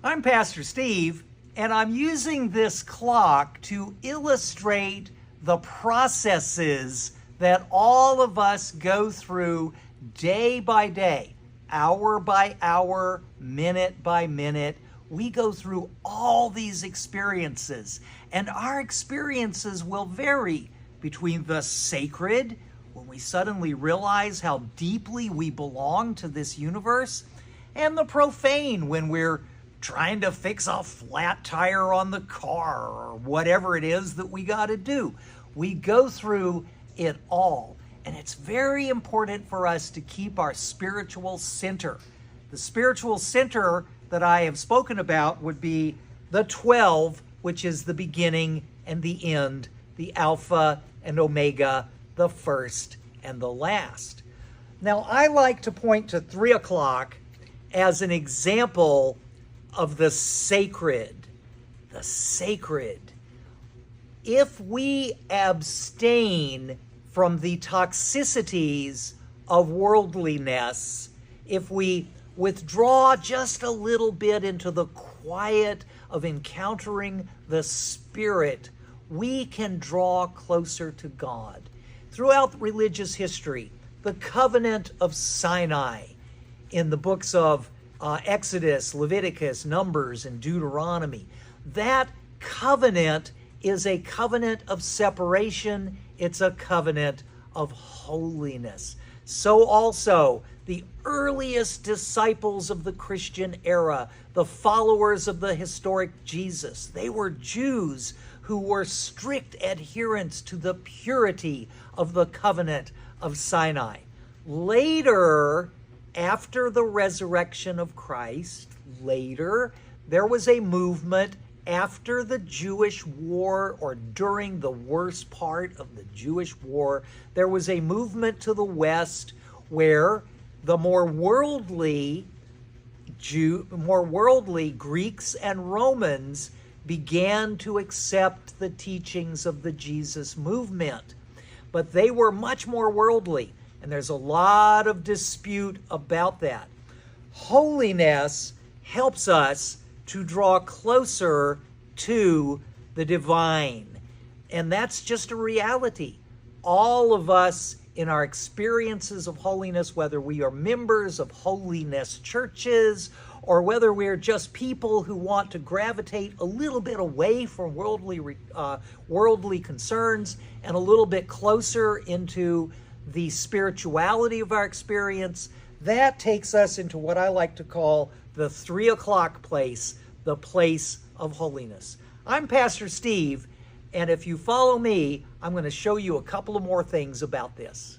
I'm Pastor Steve, and I'm using this clock to illustrate the processes that all of us go through day by day, hour by hour, minute by minute. We go through all these experiences, and our experiences will vary between the sacred, when we suddenly realize how deeply we belong to this universe, and the profane, when we're trying to fix a flat tire on the car or whatever it is that we got to do. We go through it all. And it's very important for us to keep our spiritual center. The spiritual center that I have spoken about would be the 12, which is the beginning and the end, the Alpha and Omega, the first and the last. Now, I like to point to 3 o'clock as an example of the sacred. The sacred. If we abstain from the toxicities of worldliness, if we withdraw just a little bit into the quiet of encountering the Spirit, we can draw closer to God. Throughout religious history, the covenant of Sinai in the books of Exodus, Leviticus, Numbers, and Deuteronomy. That covenant is a covenant of separation. It's a covenant of holiness. So also, the earliest disciples of the Christian era, the followers of the historic Jesus, they were Jews who were strict adherents to the purity of the covenant of Sinai. Later, after the resurrection of Christ, there was a movement after the Jewish war, or during the worst part of the Jewish war. There was a movement to the West where the more worldly Greeks and Romans began to accept the teachings of the Jesus movement. But they were much more worldly. And there's a lot of dispute about that. Holiness helps us to draw closer to the divine. And that's just a reality. All of us in our experiences of holiness, whether we are members of holiness churches or whether we're just people who want to gravitate a little bit away from worldly concerns and a little bit closer into the spirituality of our experience, that takes us into what I like to call the 3 o'clock place, the place of holiness. I'm Pastor Steve, and if you follow me, I'm going to show you a couple of more things about this.